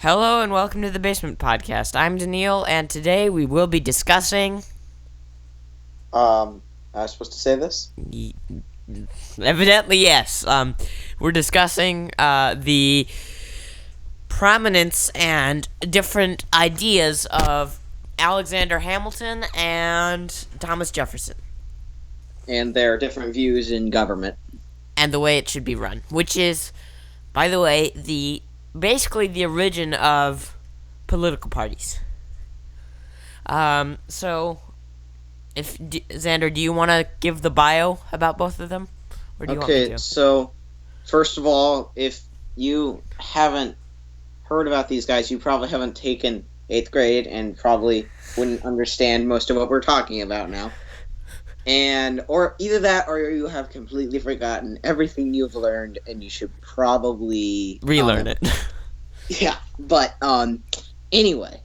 Hello and welcome to the Basement Podcast. I'm Daniil, and today we will be discussing. I was supposed to say this? Evidently, yes. We're discussing the prominence and different ideas of Alexander Hamilton and Thomas Jefferson, And their different views in government. and the way it should be run, which is, by the way, basically the origin of political parties. So, Xander, do you want to give the bio about both of them, or do you want me Okay, to? so first of all, if you haven't heard about these guys, you probably haven't taken 8th grade and probably wouldn't understand most of what we're talking about now. Or either that, or you have completely forgotten everything you've learned, and you should probably Relearn it. Yeah, but anyway,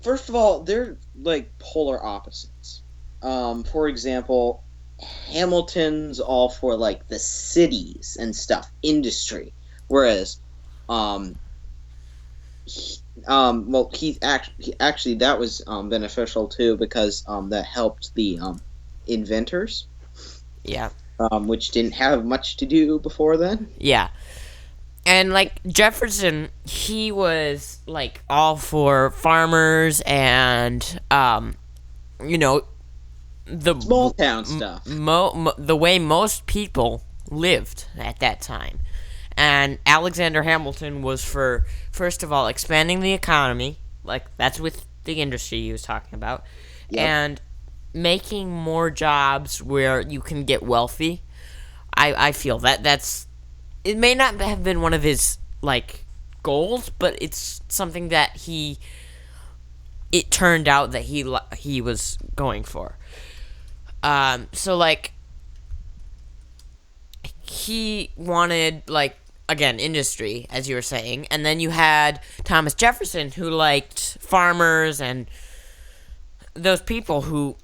first of all, they're like polar opposites. For example, Hamilton's all for like the cities and stuff, industry, whereas he actually that was beneficial too because that helped the inventors, Yeah. which didn't have much to do before then. Yeah. And, like, Jefferson, he was, like, all for farmers and, the Small town stuff. the way most people lived at that time. And Alexander Hamilton was for, first of all, expanding the economy, like, that's with the industry he was talking about, Yep. and making more jobs where you can get wealthy. I feel that's it may not have been one of his like goals, but it's something that it turned out that he was going for. So like he wanted, like, again, industry, as you were saying, and then you had Thomas Jefferson, who liked farmers and those people who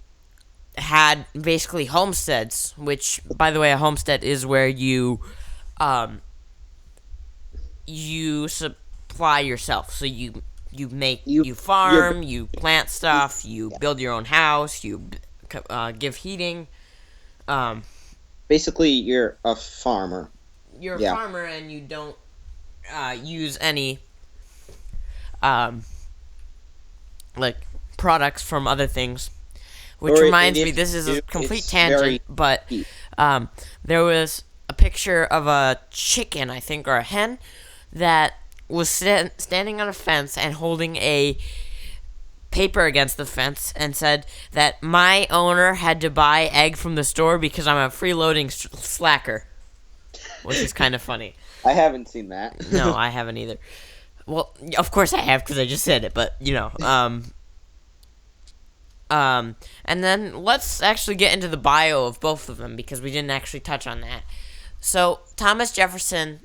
had basically homesteads, which, by the way, a homestead is where you supply yourself. So you farm, you plant stuff, you build your own house, you give heating. Basically, you're a farmer. You're a Yeah. farmer, and you don't use any like products from other things. Which reminds me, this is a complete tangent, but there was a picture of a chicken, I think, or a hen, that was standing on a fence and holding a paper against the fence and said that my owner had to buy egg from the store because I'm a freeloading slacker, which is kind of funny. I haven't seen that. No, I haven't either. Well, of course I have because I just said it, but, and then let's actually get into the bio of both of them because we didn't actually touch on that. So, Thomas Jefferson,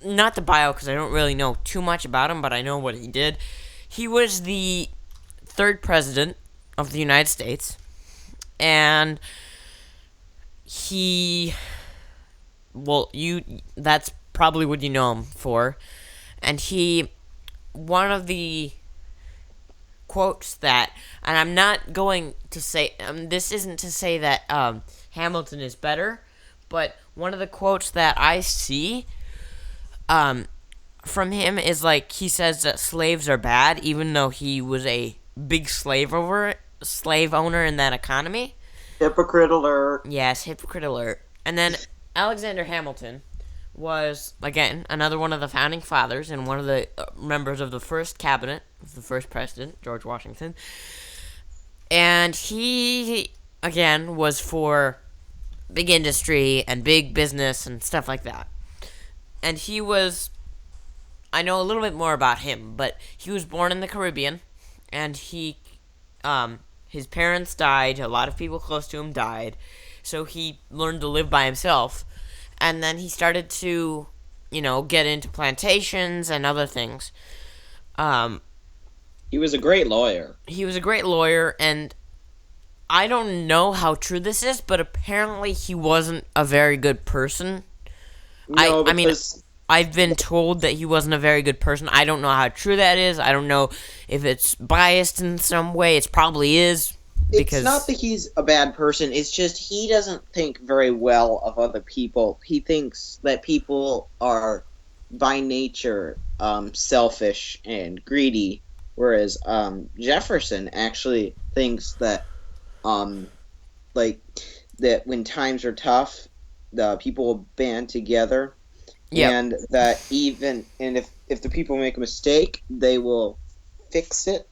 not the bio because I don't really know too much about him, but I know what he did. He was the third president of the United States, and that's probably what you know him for. And one of the quotes that, and I'm not going to say, this isn't to say that Hamilton is better, but one of the quotes that I see from him is, like, he says that slaves are bad, even though he was a big slave owner in that economy. Hypocrite alert. Yes, hypocrite alert. And then Alexander Hamilton was, again, another one of the founding fathers and one of the members of the first cabinet of the first president, George Washington. And he, again, was for big industry and big business and stuff like that. And I know a little bit more about him, but he was born in the Caribbean, and his parents died, a lot of people close to him died, so he learned to live by himself, and then he started to, get into plantations and other things. He was a great lawyer. He was a great lawyer, and I don't know how true this is, but apparently he wasn't a very good person. No, I mean, because I've been told that he wasn't a very good person. I don't know how true that is. I don't know if it's biased in some way. It probably is. It's not Because that he's a bad person. It's just he doesn't think very well of other people. He thinks that people are, by nature, selfish and greedy, whereas Jefferson actually thinks that, um, like, that when times are tough, the people will band together, yep. and that even and if the people make a mistake, they will fix it.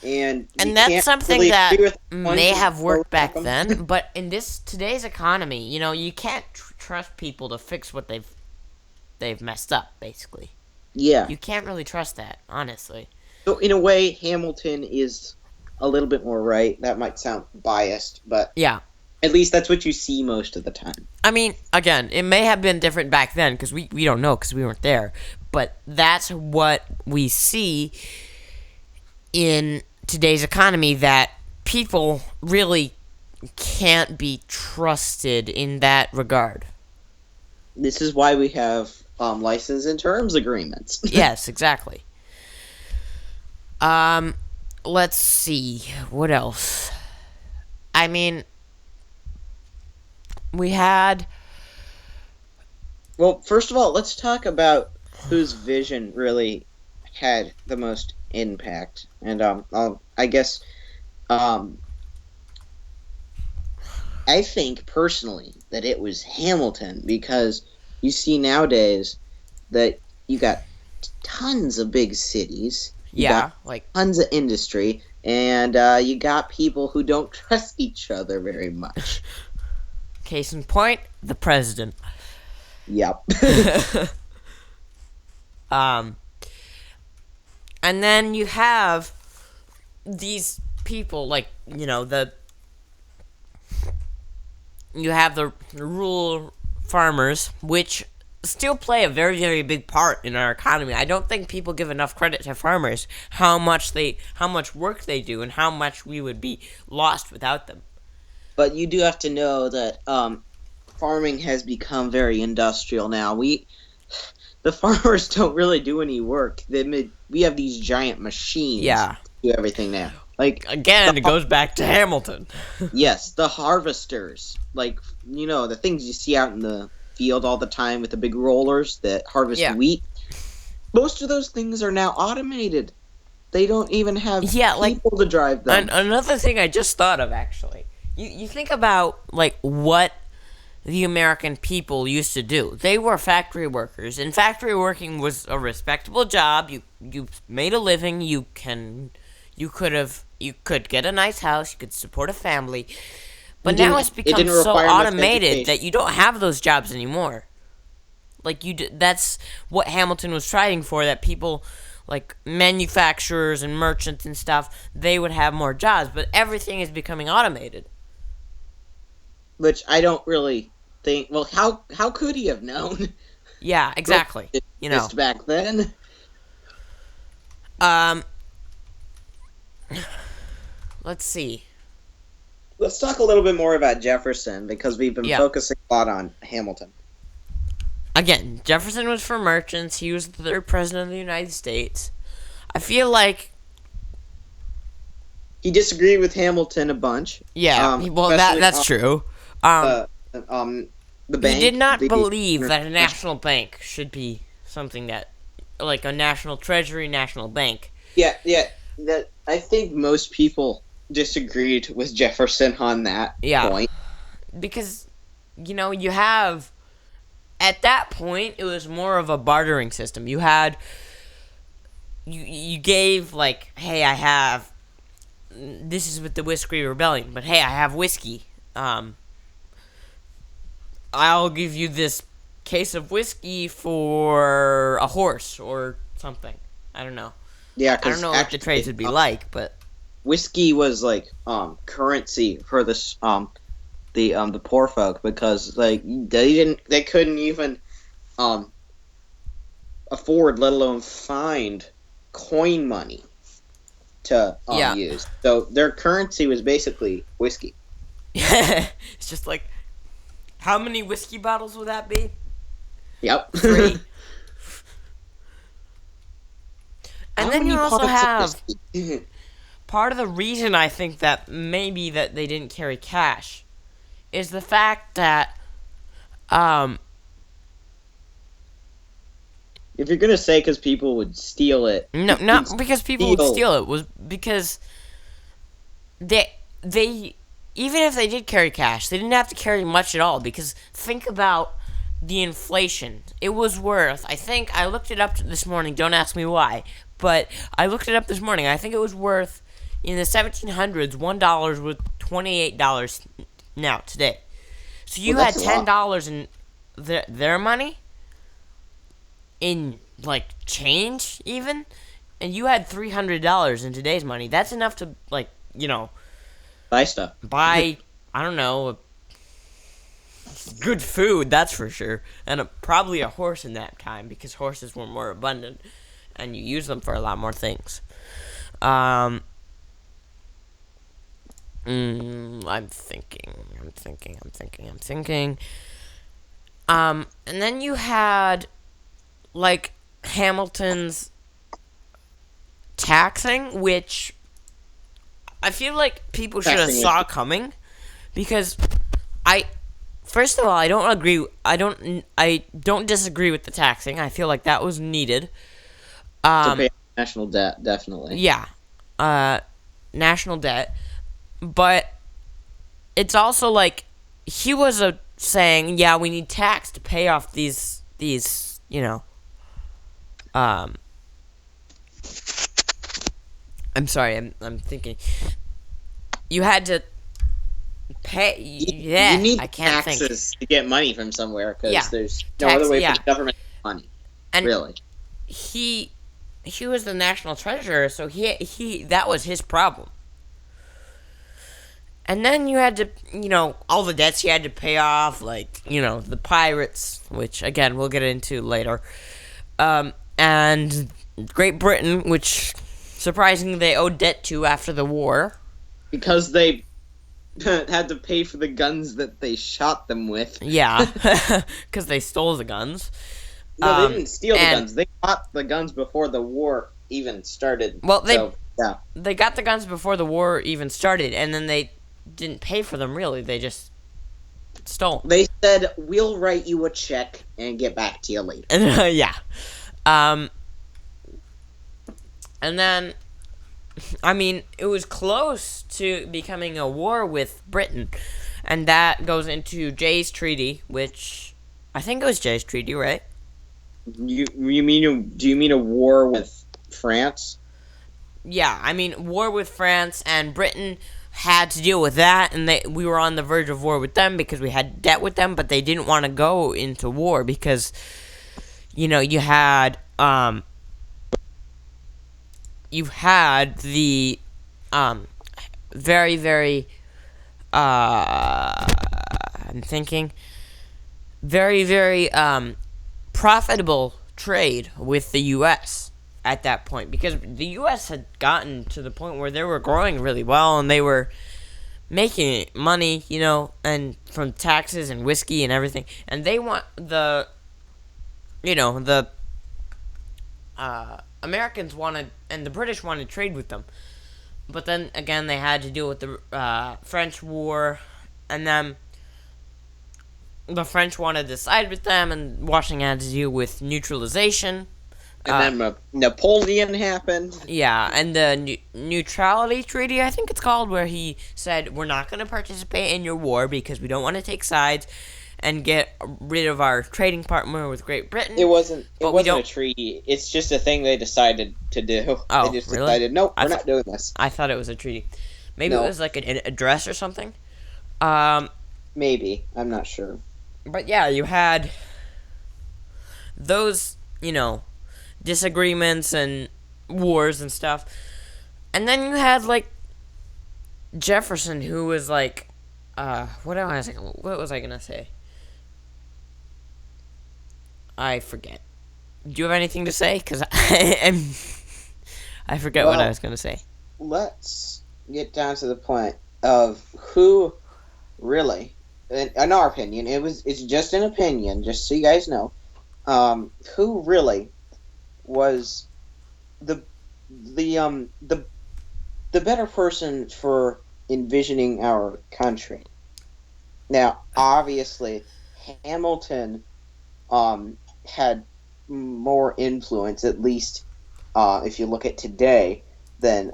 And you And that's can't something really that agree with one may to have go worked back with them. then, but in today's economy, you can't trust people to fix what they've messed up. Basically, Yeah. you can't really trust that, honestly. So in a way, Hamilton is a little bit more right. That might sound biased, but Yeah. at least that's what you see most of the time. I mean, again, it may have been different back then because we don't know because we weren't there. But that's what we see in today's economy, that people really can't be trusted in that regard. This is why we have license and terms agreements. Yes, exactly. Um, let's see. What else? I mean, we had. Well, first of all, let's talk about whose vision really had the most impact. And I guess um, I think personally that it was Hamilton, because you see nowadays that you got tons of big cities, you Yeah, got like, tons of industry, and you got people who don't trust each other very much. case in point, the president. Yep. Um, and then you have these people, like, you have the rural farmers, which still play a very, very big part in our economy. I don't think people give enough credit to farmers, how much work they do, and how much we would be lost without them. But you do have to know that farming has become very industrial now. The farmers don't really do any work. We have these giant machines Yeah. to do everything now. Like, Again, it goes back to Hamilton. yes, the harvesters, like, the things you see out in the field all the time with the big rollers that harvest Yeah. wheat. Most of those things are now automated. They don't even have Yeah, like, people to drive them. another thing I just thought of, actually. You think about, like, what the American people used to do. They were factory workers, and factory working was a respectable job. You made a living. You could get a nice house. You could support a family. But now it's become didn't so require much automated education. that you don't have those jobs anymore. Like, that's what Hamilton was striving for. That people, like manufacturers and merchants and stuff, they would have more jobs. But everything is becoming automated. Which I don't really think. Well, how could he have known? Yeah, exactly. Just back then. Um, let's see. Let's talk a little bit more about Jefferson, because we've been focusing a lot on Hamilton. Again, Jefferson was for merchants. He was the third president of the United States. I feel like he disagreed with Hamilton a bunch. Yeah, well, that's true. The bank. He did not believe that a national bank should be something that, like a national treasury, national bank. Yeah. That I think most people disagreed with Jefferson on that point. Because, you have, at that point, it was more of a bartering system. You had, you gave, like, hey, I have, this is with the Whiskey Rebellion, but hey, I have whiskey. I'll give you this case of whiskey for a horse or something. I don't know. Yeah, I don't know what the trades would be like, but whiskey was like currency for this the poor folk, because like they couldn't even afford, let alone find coin money to use. So their currency was basically whiskey. It's just like, how many whiskey bottles would that be? Yep. free. And How then you many also parts of have this? part of the reason I think that maybe that they didn't carry cash is the fact that um If you're gonna say because people would steal it, no, you can not because people would steal. steal it, was because they even if they did carry cash, they didn't have to carry much at all because think about the inflation. It was worth, I think I looked it up this morning, don't ask me why, but I looked it up this morning. I think it was worth in the 1700s, $1 was $28 now today. So Well, you had that's a lot. $10 in their money in like change even, and you had $300 in today's money. That's enough to like Buy stuff. buy I don't know good food, that's for sure, and probably a horse in that time because horses were more abundant, and you use them for a lot more things. Um, I'm thinking. And then you had like Hamilton's taxing, which I feel like people should have Taxing was saw coming because I first of all I don't agree. I don't disagree with the taxing. I feel like that was needed. to Um, pay national debt, definitely. yeah, uh, national debt, but it's also like he was saying, yeah, we need tax to pay off these um. I'm sorry, I'm thinking. You had to pay. You Yeah, need I can't think. taxes to get money from somewhere because Yeah, there's no tax. other way for Yeah, the government to get money. and Really. he he was the national treasurer, so he that was his problem. And then you had to, all the debts you had to pay off, like, the pirates, which again we'll get into later, and Great Britain, which surprisingly they owed debt to after the war. Because they had to pay for the guns that they shot them with. Yeah, because they stole the guns. No, they didn't steal the And guns. They bought the guns before the war even started. well, So, yeah. they got the guns before the war even started, and then they didn't pay for them. Really, they just stole. They said, we'll write you a check and get back to you later. Yeah. Um, and then, I mean, it was close to becoming a war with Britain, and that goes into Jay's Treaty, which I think it was Jay's Treaty, right? Do you mean a war with France? Yeah, I mean, war with France, and Britain had to deal with that, and we were on the verge of war with them because we had debt with them, but they didn't want to go into war because, you had the very, very I'm thinking very, very profitable trade with the US at that point because the US had gotten to the point where they were growing really well and they were making money, and from taxes and whiskey and everything, and they want the Americans wanted and the British wanted to trade with them. But then again, they had to deal with the French War, and then the French wanted to side with them, and Washington had to deal with neutralization. And then Napoleon happened. Yeah, and the Neutrality Treaty, I think it's called, where he said, we're not going to participate in your war because we don't want to take sides and get rid of our trading partner with Great Britain. It wasn't don't... a treaty. It's just a thing they decided to do. Oh, they just really? decided, nope, we're not doing this. I thought it was a treaty. Maybe No. it was like an address or something. Maybe. I'm not sure. But yeah, you had those, disagreements and wars and stuff. And then you had, like, Jefferson, who was like, what was I gonna say? I forget. Do you have anything to say? Because I forget what I was gonna say. Let's get down to the point of who really, in our opinion, it's just an opinion, just so you guys know, who really was the the better person for envisioning our country. Now, obviously, Hamilton had more influence, at least if you look at today, than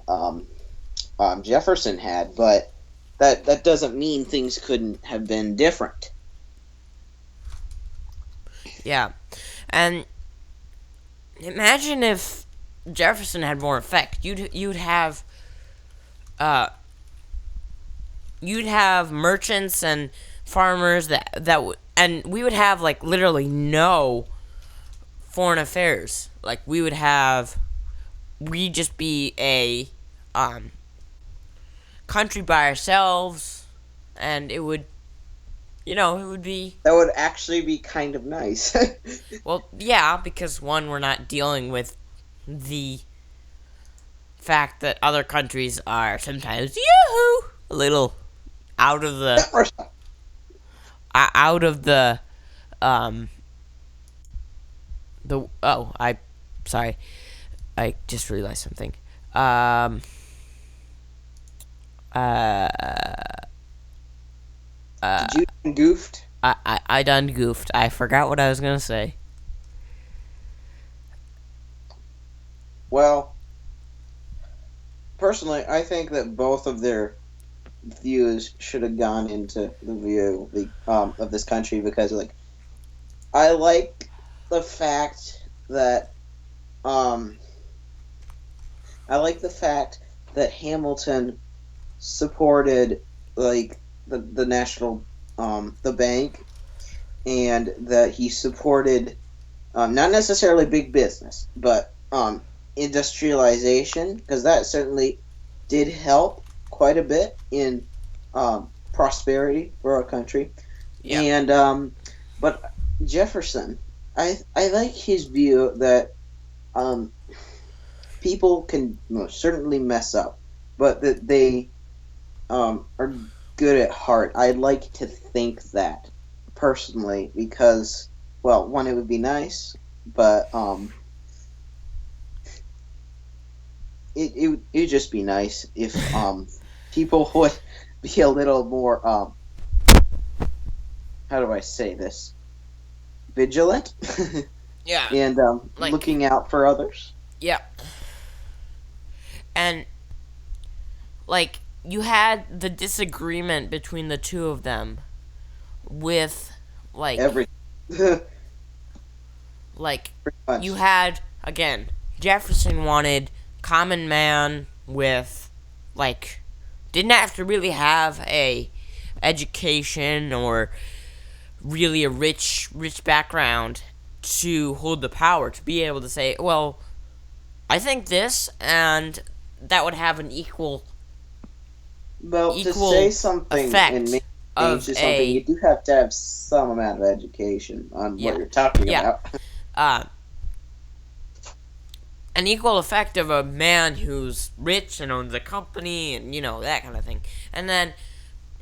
Jefferson had. But that doesn't mean things couldn't have been different. Yeah, and imagine if Jefferson had more effect. Uh, you'd have merchants and farmers and we would have like literally no foreign affairs. Like we'd just be a um, country by ourselves, and it would be, That would actually be kind of nice. well, yeah, because one, we're not dealing with the fact that other countries are sometimes a little out of the out of um the oh I sorry, I just realized something. um uh Did you goofed? I done goofed. I forgot what I was gonna say. Well, personally, I think that both of their views should have gone into the view of this country because, like, I like the fact that um, I like the fact that Hamilton supported like the national the bank, and that he supported not necessarily big business, but industrialization, because that certainly did help quite a bit in prosperity for our country. Yeah. And but Jefferson, I like his view that um, people can most certainly mess up, but that they are good at heart. I'd like to think that personally because, well, one, it would be nice, but it would just be nice if people would be a little more how do I say this, vigilant Yeah. and Like, looking out for others. yeah. And like, you had the disagreement between the two of them with like Every pretty like much. you had, again, Jefferson wanted common man with, like, didn't have to really have a education or really a rich background to hold the power, to be able to say, well, I think this, and that would have an Well, to say equal something and effect make change of to something, a, you do have to have some amount of education on what yeah, you're talking yeah, about. uh, an equal effect of a man who's rich and owns a company and, that kind of thing. And then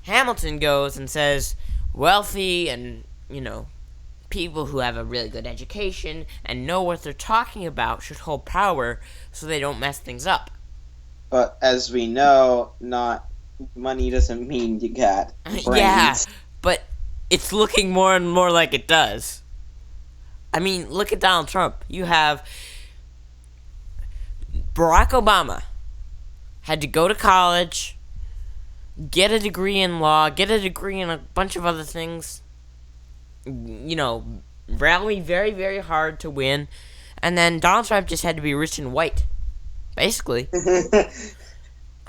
Hamilton goes and says wealthy and, people who have a really good education and know what they're talking about should hold power so they don't mess things up. But as we know, not money doesn't mean you got Yeah, brains. but it's looking more and more like it does. I mean, look at Donald Trump. You have Barack Obama had to go to college, get a degree in law, get a degree in a bunch of other things, rally very, very hard to win. And then Donald Trump just had to be rich and white, basically.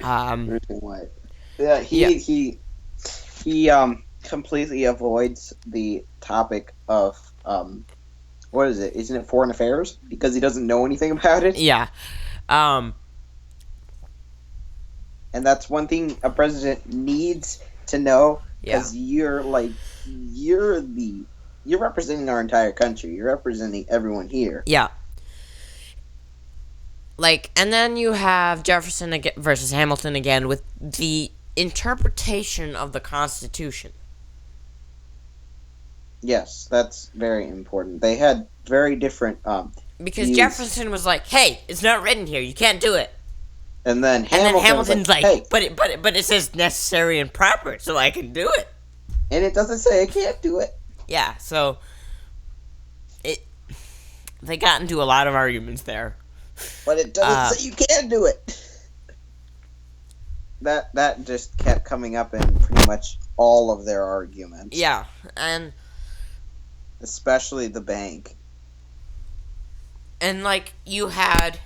Um, What? Yeah, yeah, he completely avoids the topic of what is it? Isn't it foreign affairs? Because he doesn't know anything about it. yeah, um, And that's one thing a president needs to know, yeah, because you're representing our entire country. You're representing everyone here. yeah. Like, and then you have Jefferson again versus Hamilton again with the interpretation of the Constitution. Yes, that's very important. They had very different Because views. Jefferson was like, "Hey, it's not written here. You can't do it." And then And then Hamilton was like, Hamilton's like, "Hey," but it says necessary and proper, so I can do it. and it doesn't say I can't do it. Yeah, so it they got into a lot of arguments there. But it doesn't say you can do it. That just kept coming up in pretty much all of their arguments. Yeah, and Especially the bank. like you had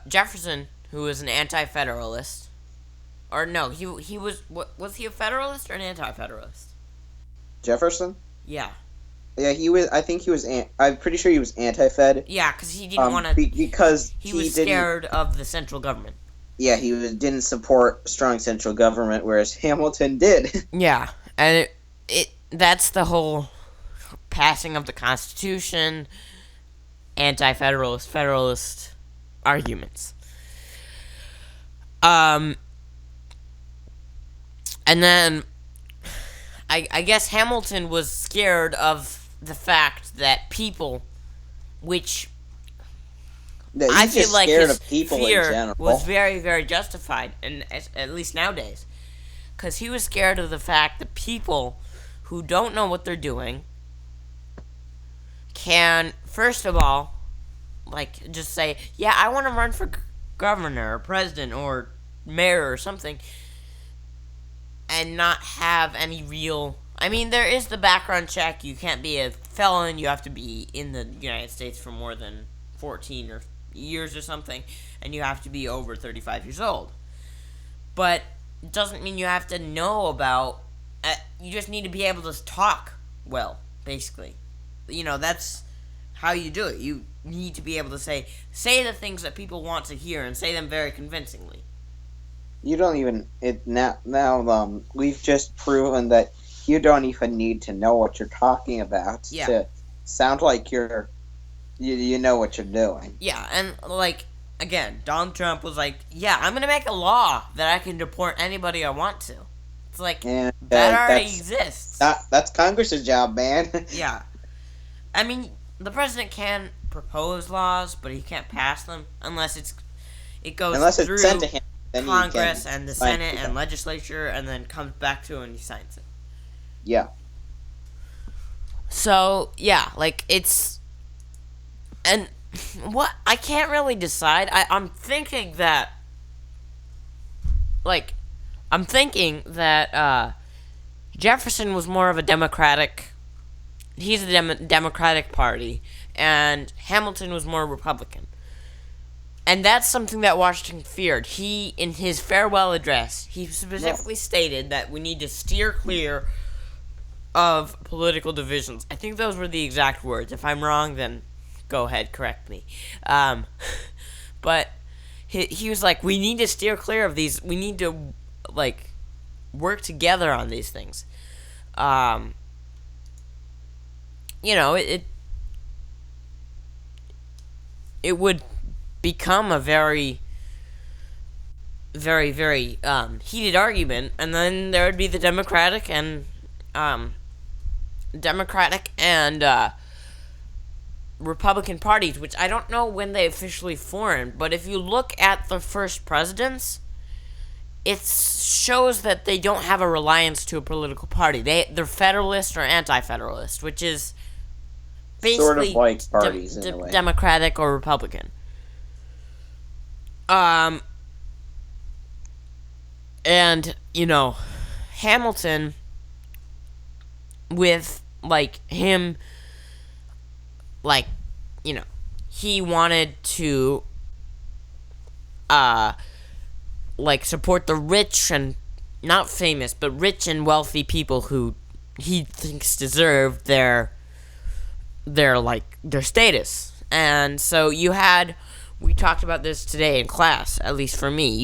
Jefferson, who was an anti-federalist, or no, he was he a federalist or an anti-federalist? Jefferson? Yeah, Yeah, he was. I think he was. I'm pretty sure he was anti-Fed. yeah, because he didn't want to. Because He was scared of the central government. Yeah, didn't support strong central government, whereas Hamilton did. Yeah, and it that's the whole passing of the Constitution, anti-federalist, federalist arguments. And then I guess Hamilton was scared of the fact that people, which Yeah, I he's feel just like scared his of people in fear general. was very, very justified, and at least nowadays, because he was scared of the fact that people who don't know what they're doing can, first of all, like just say, "Yeah, I want to run for governor or president or mayor or something," and not have any real. I mean, there is the background check. You can't be a felon. You have to be in the United States for more than 14 or years or something, and you have to be over 35 years old. But it doesn't mean you have to know about. You just need to be able to talk well, basically. That's how you do it. You need to be able to say the things that people want to hear and say them very convincingly. You don't even we've just proven that you don't even need to know what you're talking about to sound like you know what you're doing. Yeah, and again, Donald Trump was like, "Yeah, I'm gonna make a law that I can deport anybody I want to." It's like And that already exists. That's Congress's job, man. Yeah, I mean, the president can propose laws, but he can't pass them unless it goes Unless through it's sent to him, then he Congress can and the sign Senate it. and legislature, and then comes back to him and he signs it. Yeah. So yeah, it's and what I can't really decide. I'm thinking that Jefferson was more of a Democratic. He's a Democratic Party, and Hamilton was more Republican. And that's something that Washington feared. He, in his farewell address, he specifically stated that we need to steer clear of political divisions. I think those were the exact words. If I'm wrong, then go ahead, correct me. But he was like, we need to steer clear of these. We need to, work together on these things. It would become a very, very, very heated argument, and then there would be the Democratic and Republican parties, which I don't know when they officially formed, but if you look at the first presidents, it shows that they don't have a reliance to a political party. They're federalist or anti-federalist, which is basically Sort of like parties in a way. Democratic or Republican. And Hamilton, with him, he wanted to support the rich and not famous, but rich and wealthy people who he thinks deserve their status. And so we talked about this today in class, at least for me.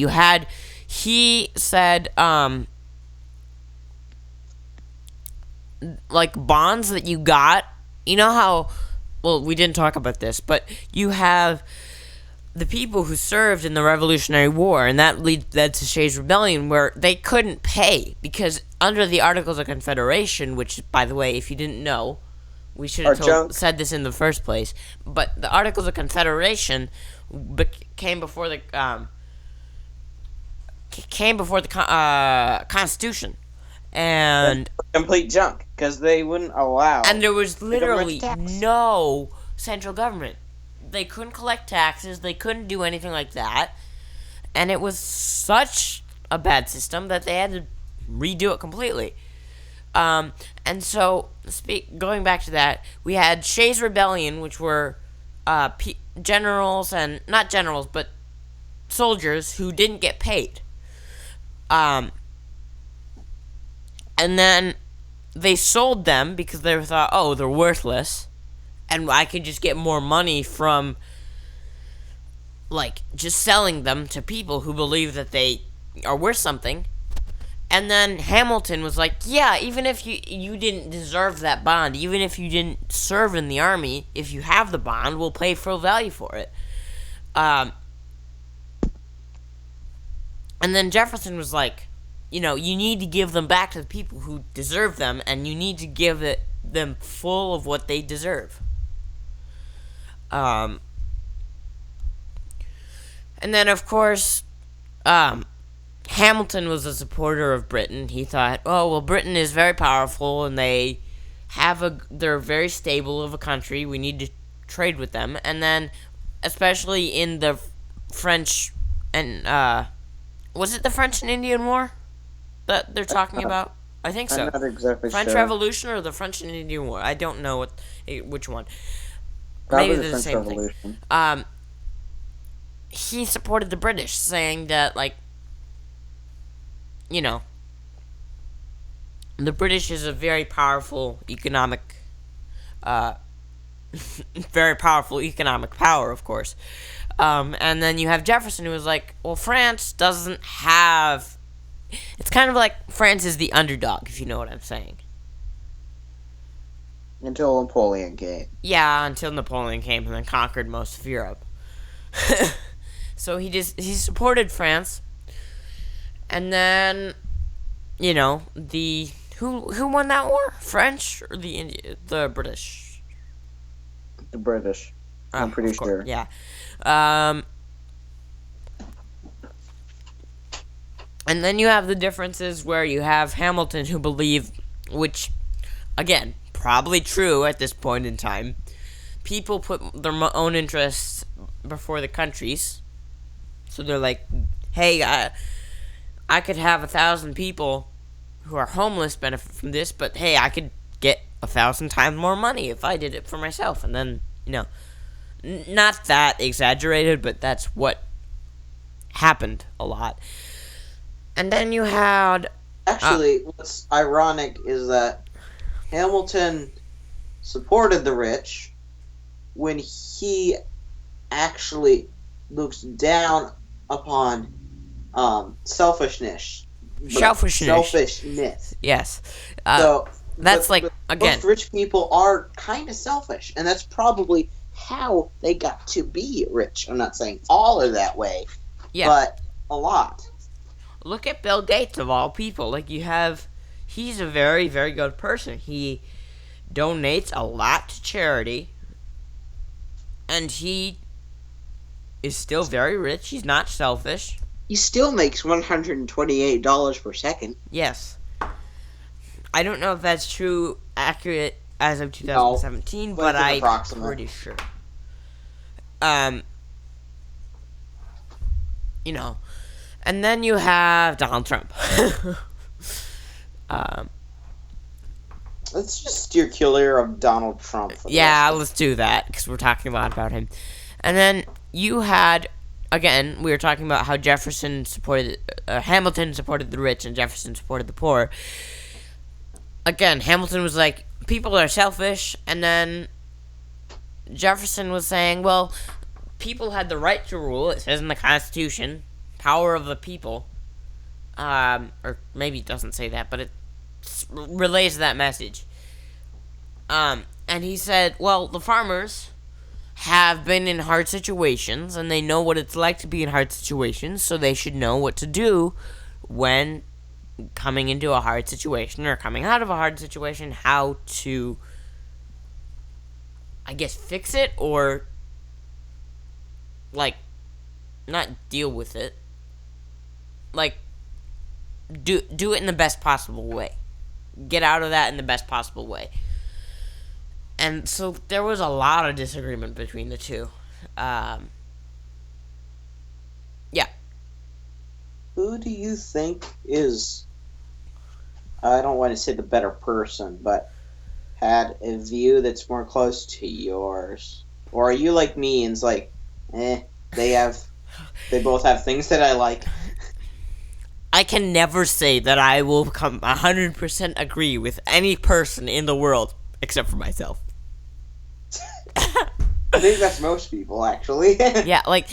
He said bonds that you got, how, well, we didn't talk about this, but you have the people who served in the Revolutionary War, and that led to Shays' Rebellion, where they couldn't pay because under the Articles of Confederation, which, by the way, if you didn't know, We should Or have junk. said this in the first place. But the Articles of Confederation came before the Constitution, and Complete junk, because they wouldn't allow there was the government to literally tax. no central government. They couldn't collect taxes. They couldn't do anything like that, and it was such a bad system that they had to redo it completely. And so, going back to that, we had Shays' Rebellion, which were generals and not generals, but soldiers who didn't get paid. And then they sold them because they thought, oh, they're worthless, and I could just get more money from, like, just selling them to people who believe that they are worth something. And then Hamilton was like, yeah, even if you didn't deserve that bond, even if you didn't serve in the army, if you have the bond, we'll pay full value for it. And then Jefferson was like, you need to give them back to the people who deserve them, and you need to give them full of what they deserve. And then, of course, Hamilton was a supporter of Britain. He thought, oh, well, Britain is very powerful, and they're very stable of a country. We need to trade with them. And then, especially in the French and, was it the French and Indian War that they're talking about? I think so. I'm not exactly French sure. Revolution or the French and Indian War? I don't know which one. Probably Maybe the they're the French same Revolution. thing. He supported the British, saying that, like, the British is a very powerful economic, very powerful economic power, of course. And then you have Jefferson, who was like, well, France doesn't have. It's kind of like France is the underdog, if you know what I'm saying. Until Napoleon came. Yeah, until Napoleon came and then conquered most of Europe. So he supported France, and then, who won that war? French or the British? The British. I'm pretty sure. Yeah. And then you have the differences where you have Hamilton, who believed, which, again, probably true at this point in time, people put their own interests before the country's. So they're like, hey, I could have 1,000 people who are homeless benefit from this, but hey, I could get 1,000 times more money if I did it for myself. And then, not that exaggerated, but that's what happened a lot. And then you had... Actually, what's ironic is that Hamilton supported the rich when he actually looks down upon selfishness. Selfishness. Yes. So that's again. Most rich people are kind of selfish, and that's probably how they got to be rich. I'm not saying all are that way, but a lot. Look at Bill Gates, of all people. He's a very, very good person. He donates a lot to charity, and he is still very rich. He's not selfish. He still makes $128 per second. Yes. I don't know if that's true, accurate as of 2017, No, but I'm approximate. pretty sure. And then you have Donald Trump. Let's just steer clear of Donald Trump. Let's do that, because we're talking a lot about him. And then you had, again, we were talking about how Hamilton supported the rich and Jefferson supported the poor. Again, Hamilton was like, people are selfish, and then Jefferson was saying, well, people had the right to rule. It says in the Constitution, power of the people. Or maybe it doesn't say that, but it relays that message. And he said, well, the farmers have been in hard situations, and they know what it's like to be in hard situations, so they should know what to do when coming into a hard situation or coming out of a hard situation, how to I guess, fix it or, like, not deal with it. Like, do it in the best possible way. Get out of that in the best possible way. And so there was a lot of disagreement between the two. Yeah. Who do you think is, I don't want to say the better person, but had a view that's more close to yours? Or are you like me and it's like, they both have things that I like? I can never say that I will come 100% agree with any person in the world except for myself. I think that's most people, actually. Yeah, like,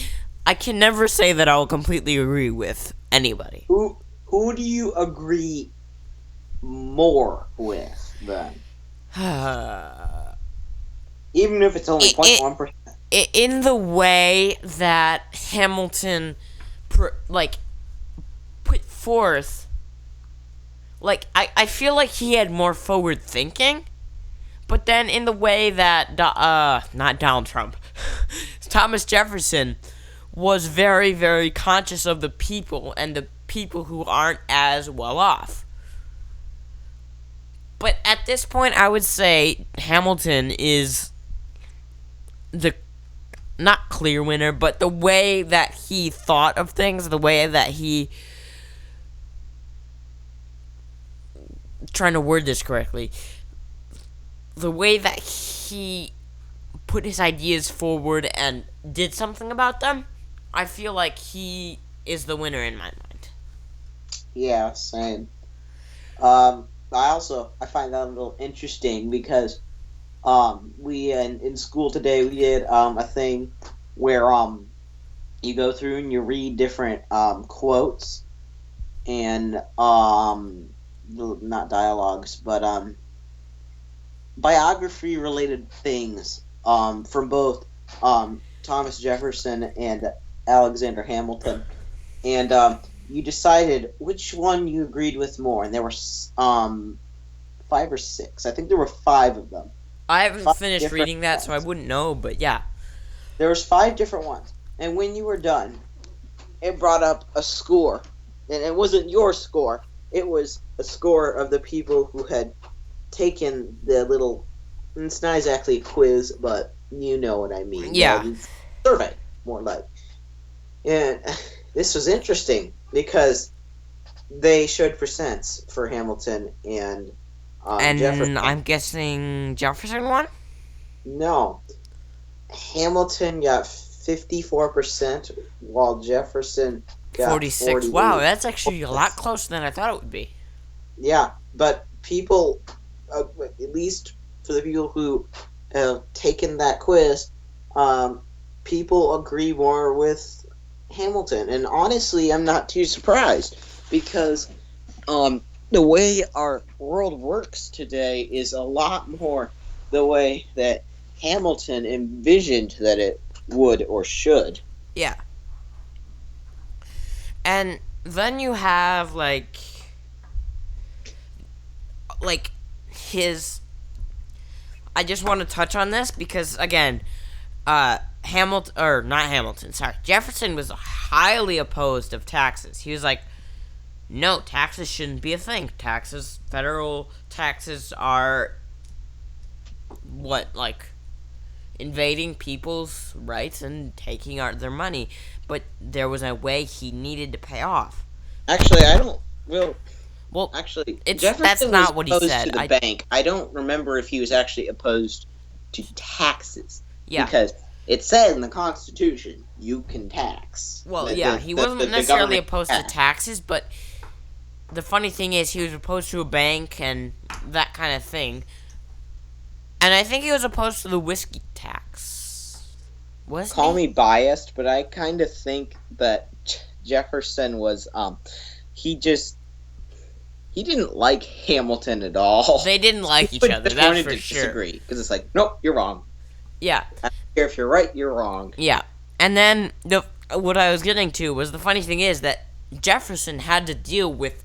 I can never say that I will completely agree with anybody. Who do you agree more with, then? Even if it's only 0.1%. In the way that Hamilton, put forth, like, I feel like he had more forward thinking, but then in the way that, not Donald Trump, Thomas Jefferson was very, very conscious of the people and the people who aren't as well off. But at this point, I would say Hamilton is the not clear winner, but the way that he thought of things, the way that he, trying to word this correctly, the way that he put his ideas forward and did something about them, I feel like he is the winner in my mind. Yeah, same. I find that a little interesting because we in school today we did a thing where you go through and you read different quotes and not dialogues but biography related things from both Thomas Jefferson and Alexander Hamilton, and you decided which one you agreed with more, and there were 5 or 6. I think there were 5 of them. I haven't finished reading that, so I wouldn't know, but yeah. There was 5 different ones, and when you were done, it brought up a score, and it wasn't your score. It was a score of the people who had taken the little. It's not exactly a quiz, but you know what I mean. Yeah. Survey, more like. And this was interesting because they showed percents for Hamilton and Jefferson. I'm guessing Jefferson won? No. Hamilton got 54%, while Jefferson got 46. Wow, that's actually a lot closer than I thought it would be. Yeah, but people, at least for the people who have taken that quiz, people agree more with Hamilton. And honestly, I'm not too surprised because the way our world works today is a lot more the way that Hamilton envisioned that it would or should. Yeah. And then you have like his. I just want to touch on this because again, Jefferson was highly opposed of taxes. He was like, no, taxes shouldn't be a thing. Federal taxes are invading people's rights and taking their money. But there was a way he needed to pay off. Actually, I don't. Jefferson that's not what he opposed said. To the bank. I don't remember if he was actually opposed to taxes. Yeah. Because it said in the Constitution, you can tax. Well, he wasn't necessarily opposed to taxes, but the funny thing is he was opposed to a bank and that kind of thing. And I think he was opposed to the whiskey tax. Call me biased, but I kind of think that Jefferson was, he didn't like Hamilton at all. They didn't like each other, that's for sure. Disagree, because it's like, nope, you're wrong. Yeah. I don't care if you're right, you're wrong. Yeah. And then, what I was getting to was the funny thing is that Jefferson had to deal with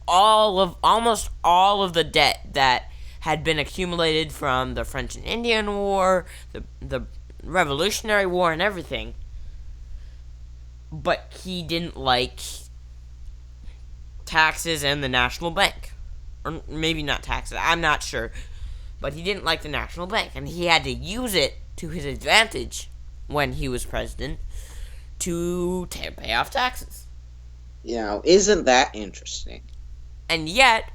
almost all of the debt that had been accumulated from the French and Indian War, the Revolutionary War, and everything. But he didn't like taxes and the National Bank. Or maybe not taxes, I'm not sure. But he didn't like the National Bank, and he had to use it to his advantage when he was president to pay off taxes. Isn't that interesting? And yet,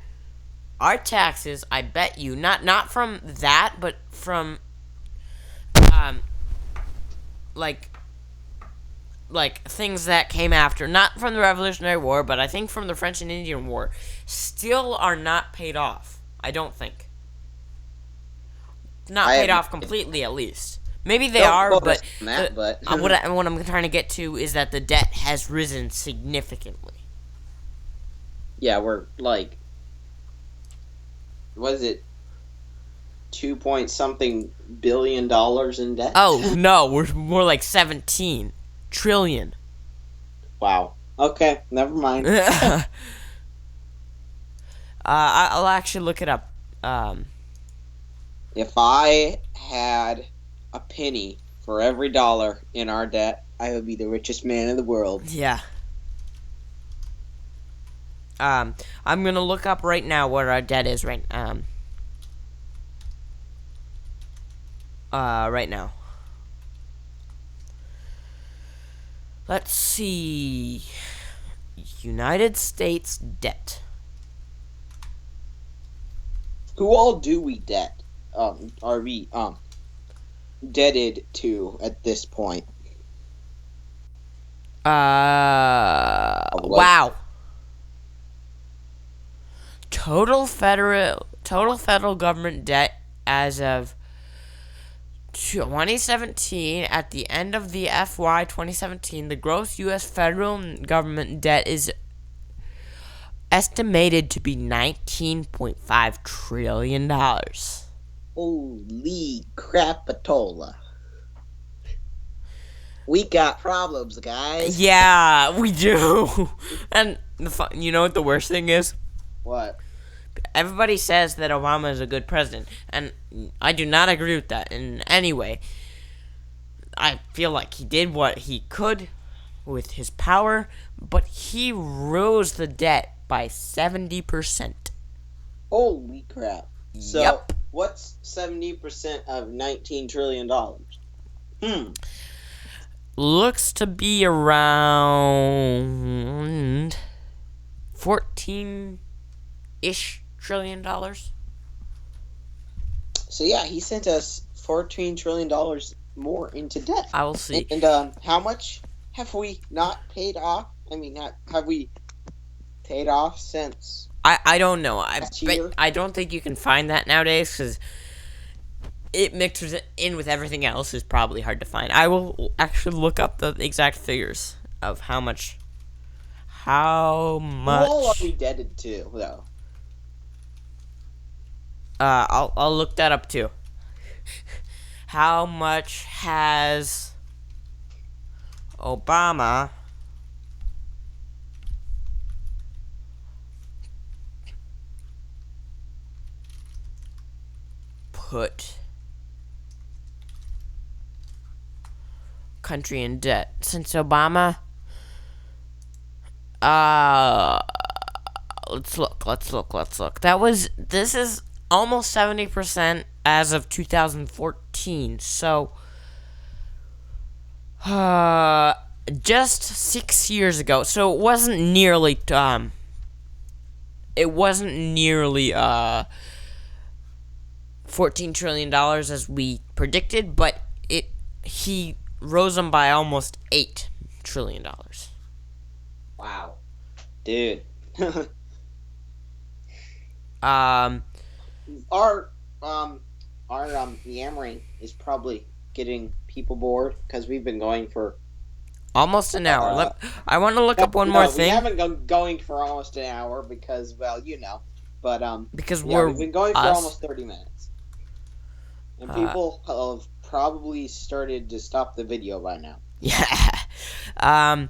our taxes, I bet you, not from that, but from, like things that came after, not from the Revolutionary War, but I think from the French and Indian War, still are not paid off. I don't think. Not paid off completely, at least. Maybe they are, but what I'm trying to get to is that the debt has risen significantly. Yeah, we're like, what is it, 2-point-something billion dollars in debt? Oh, no, we're more like 17 trillion. Wow. Okay, never mind. I'll actually look it up. If I had a penny for every dollar in our debt, I would be the richest man in the world. Yeah. I'm gonna look up right now what our debt is right now. Let's see. United States debt. Who all do we debt? Are we debted to at this point? Wow. Total federal government debt as of 2017, at the end of the FY 2017, the gross U.S. federal government debt is estimated to be $19.5 trillion. Holy crapatola. We got problems, guys. Yeah, we do. And you know what the worst thing is? What? Everybody says that Obama is a good president, and I do not agree with that in any way. I feel like he did what he could with his power, but he rose the debt by 70%. Holy crap. So, yep. What's 70% of $19 trillion? Looks to be around 14-ish $trillion. So yeah, he sent us $14 trillion more into debt. I will see. And how much have we not paid off? I mean, have we paid off since? I don't know. I don't think you can find that nowadays because it mixes it in with everything else. Is probably hard to find. I will actually look up the exact figures of how much. How much? Who all are we indebted to, though? I'll look that up too. How much has Obama put country in debt since Obama? Let's look. This is almost 70% as of 2014. So, just 6 years ago. So it wasn't nearly $14 trillion as we predicted, but he rose them by almost $8 trillion. Wow, dude. Our yammering is probably getting people bored because we've been going for almost an hour. I want to look up one more thing. We haven't been going for almost an hour because, well, but because we've been going for almost 30 minutes, and people have probably started to stop the video by now. Yeah. No,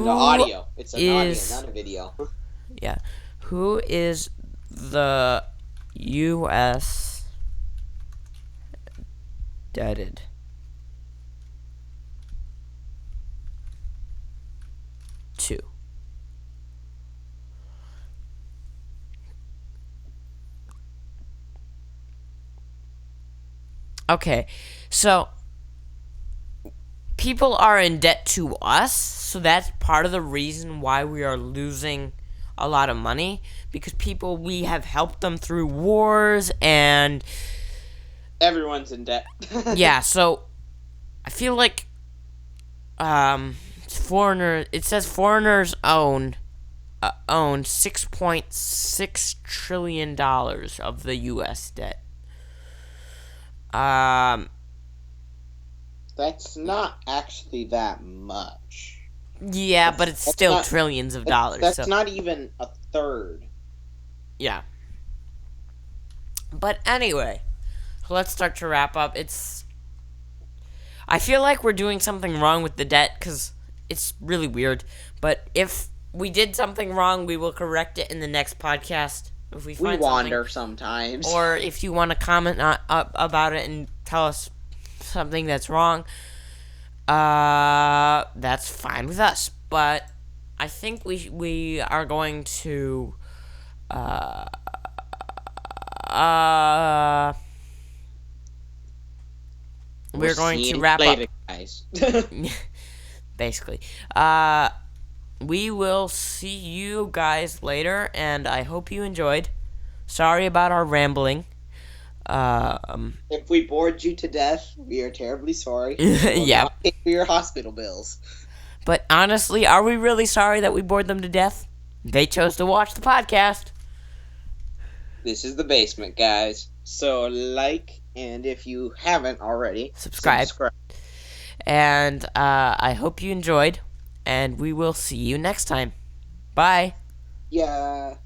the audio. It's an audio, not a video. Yeah. Who is the U.S. debted to? Okay, so people are in debt to us, so that's part of the reason why we are losing a lot of money, because we have helped them through wars, and Everyone's in debt. yeah, so I feel like it says foreigners own 6.6 trillion dollars of the US debt. Um That's not actually that much. yeah, but it's That's still not. trillions of dollars. That's So not even a third. yeah. But anyway, let's start to wrap up. I feel like we're doing something wrong with the debt cuz it's really weird, but if we did something wrong, we will correct it in the next podcast. If we We find wander sometimes. or if you want to comment about it and tell us something that's wrong, that's fine with us. But I think we are going to uh uh we're going See to you wrap up. later, guys. Basically, we will see you guys later, and I hope you enjoyed. Sorry about our rambling. If we bored you to death, we are terribly sorry. Yeah. Pay for your hospital bills. But honestly, are we really sorry that we bored them to death? They chose to watch the podcast. This is the basement, guys. So like, and if you haven't already, Subscribe. And I hope you enjoyed, and we will see you next time. Bye. Yeah.